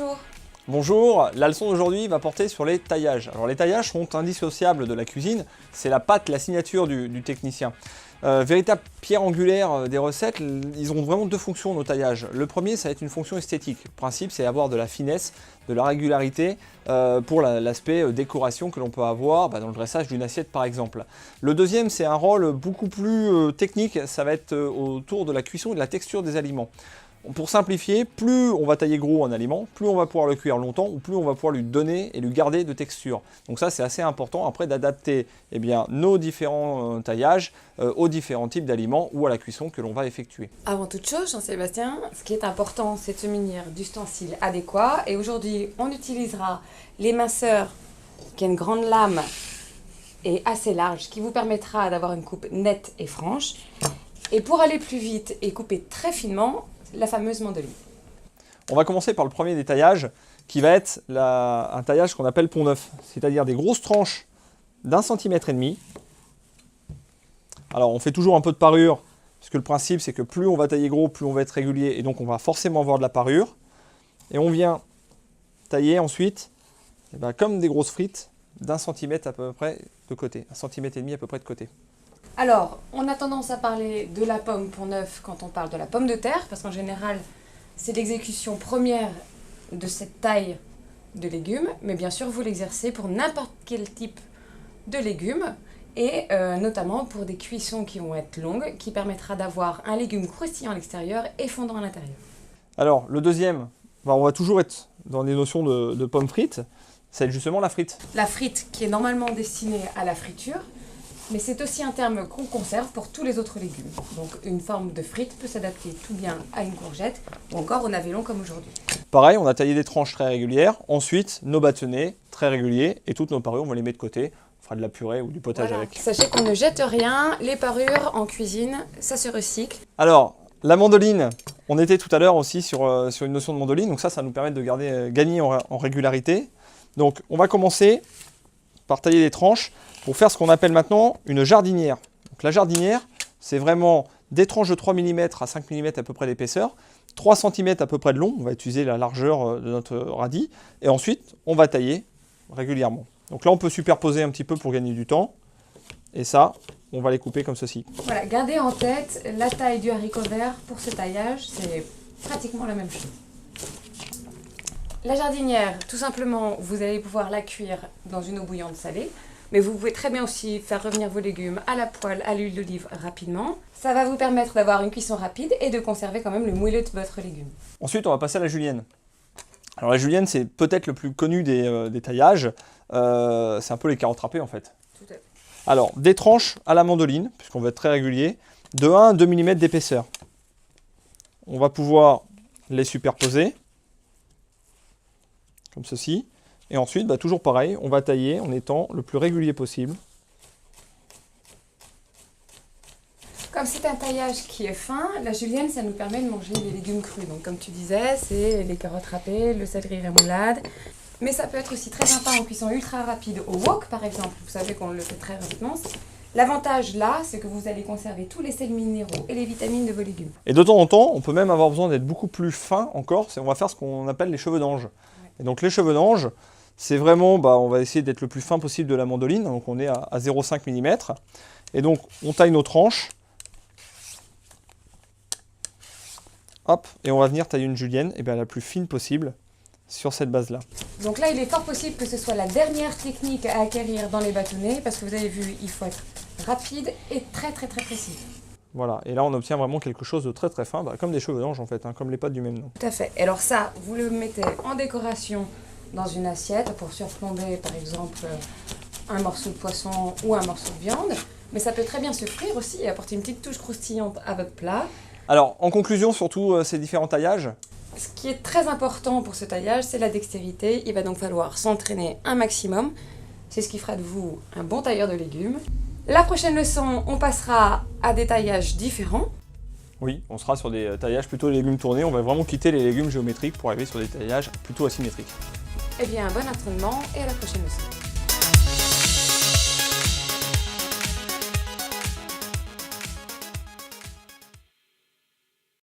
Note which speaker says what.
Speaker 1: bonjour.
Speaker 2: Bonjour, la leçon d'aujourd'hui va porter sur les taillages. Alors les taillages sont indissociables de la cuisine, c'est la patte, la signature du technicien. Véritable pierre angulaire des recettes, ils ont vraiment deux fonctions nos taillages. Le premier, ça va être une fonction esthétique. Le principe, c'est avoir de la finesse, de la régularité pour l'aspect décoration que l'on peut avoir dans le dressage d'une assiette par exemple. Le deuxième, c'est un rôle beaucoup plus technique, ça va être autour de la cuisson et de la texture des aliments. Pour simplifier, plus on va tailler gros un aliment, plus on va pouvoir le cuire longtemps ou plus on va pouvoir lui donner et lui garder de texture. Donc ça c'est assez important après d'adapter nos différents taillages aux différents types d'aliments ou à la cuisson que l'on va effectuer.
Speaker 1: Avant toute chose, Jean-Sébastien, ce qui est important, c'est de se munir d'ustensiles adéquats. Et aujourd'hui, on utilisera l'éminceur qui a une grande lame et assez large, qui vous permettra d'avoir une coupe nette et franche. Et pour aller plus vite et couper très finement, la fameuse mandoline.
Speaker 2: On va commencer par le premier des taillages, qui va être un taillage qu'on appelle pont neuf, c'est-à-dire des grosses tranches d'1,5 cm. Alors on fait toujours un peu de parure, puisque le principe c'est que plus on va tailler gros, plus on va être régulier, et donc on va forcément avoir de la parure. Et on vient tailler ensuite, comme des grosses frites, d'1 cm à peu près de côté, 1,5 cm à peu près de côté.
Speaker 1: Alors, on a tendance à parler de la pomme pont neuf quand on parle de la pomme de terre, parce qu'en général, c'est l'exécution première de cette taille de légumes, mais bien sûr, vous l'exercez pour n'importe quel type de légumes, et notamment pour des cuissons qui vont être longues, qui permettra d'avoir un légume croustillant à l'extérieur et fondant à l'intérieur.
Speaker 2: Alors, le deuxième, on va toujours être dans des notions de pommes frites, c'est justement la frite.
Speaker 1: La frite qui est normalement destinée à la friture, mais c'est aussi un terme qu'on conserve pour tous les autres légumes. Donc une forme de frite peut s'adapter tout bien à une courgette ou encore au navélo comme aujourd'hui.
Speaker 2: Pareil, on a taillé des tranches très régulières. Ensuite, nos bâtonnets très réguliers et toutes nos parures, on va les mettre de côté. On fera de la purée ou du potage avec.
Speaker 1: Sachez qu'on ne jette rien. Les parures en cuisine, ça se recycle.
Speaker 2: Alors, la mandoline, on était tout à l'heure aussi sur une notion de mandoline. Donc ça nous permet de gagner en régularité. Donc on va commencer par tailler des tranches pour faire ce qu'on appelle maintenant une jardinière. Donc, la jardinière, c'est vraiment des tranches de 3 mm à 5 mm à peu près d'épaisseur, 3 cm à peu près de long, on va utiliser la largeur de notre radis, et ensuite on va tailler régulièrement. Donc là on peut superposer un petit peu pour gagner du temps, et ça, on va les couper comme ceci.
Speaker 1: Voilà, gardez en tête la taille du haricot vert pour ce taillage, c'est pratiquement la même chose. La jardinière, tout simplement, vous allez pouvoir la cuire dans une eau bouillante salée, mais vous pouvez très bien aussi faire revenir vos légumes à la poêle, à l'huile d'olive rapidement. Ça va vous permettre d'avoir une cuisson rapide et de conserver quand même le moelleux de votre légume.
Speaker 2: Ensuite, on va passer à la julienne. Alors la julienne, c'est peut-être le plus connu des taillages. C'est un peu les carottes râpées en fait.
Speaker 1: Tout à fait.
Speaker 2: Alors, des tranches à la mandoline, puisqu'on va être très régulier, de 1 à 2 mm d'épaisseur. On va pouvoir les superposer, comme ceci. Et ensuite, toujours pareil, on va tailler en étant le plus régulier possible.
Speaker 1: Comme c'est un taillage qui est fin, la julienne, ça nous permet de manger les légumes crus. Donc comme tu disais, c'est les carottes râpées, le céleri rémoulade. Mais ça peut être aussi très sympa en cuisson ultra rapide au wok, par exemple. Vous savez qu'on le fait très rapidement. L'avantage là, c'est que vous allez conserver tous les sels minéraux et les vitamines de vos légumes.
Speaker 2: Et de temps en temps, on peut même avoir besoin d'être beaucoup plus fin encore. On va faire ce qu'on appelle les cheveux d'ange. Et donc les cheveux d'ange, c'est vraiment, on va essayer d'être le plus fin possible de la mandoline, donc on est à 0,5 mm. Et donc on taille nos tranches, hop, et on va venir tailler une julienne la plus fine possible sur cette base-là.
Speaker 1: Donc là, il est fort possible que ce soit la dernière technique à acquérir dans les bâtonnets, parce que vous avez vu, il faut être rapide et très précis.
Speaker 2: Voilà, et là on obtient vraiment quelque chose de très fin, comme des cheveux d'ange en fait, comme les pâtes du même nom.
Speaker 1: Tout à fait. Et alors ça, vous le mettez en décoration dans une assiette pour surplomber par exemple un morceau de poisson ou un morceau de viande. Mais ça peut très bien se frire aussi et apporter une petite touche croustillante à votre plat.
Speaker 2: Alors en conclusion sur tous ces différents taillages,
Speaker 1: ce qui est très important pour ce taillage, c'est la dextérité. Il va donc falloir s'entraîner un maximum. C'est ce qui fera de vous un bon tailleur de légumes. La prochaine leçon, on passera à des taillages différents.
Speaker 2: Oui, on sera sur des taillages plutôt légumes tournés. On va vraiment quitter les légumes géométriques pour arriver sur des taillages plutôt asymétriques.
Speaker 1: Eh bien, bon entraînement et à la prochaine leçon.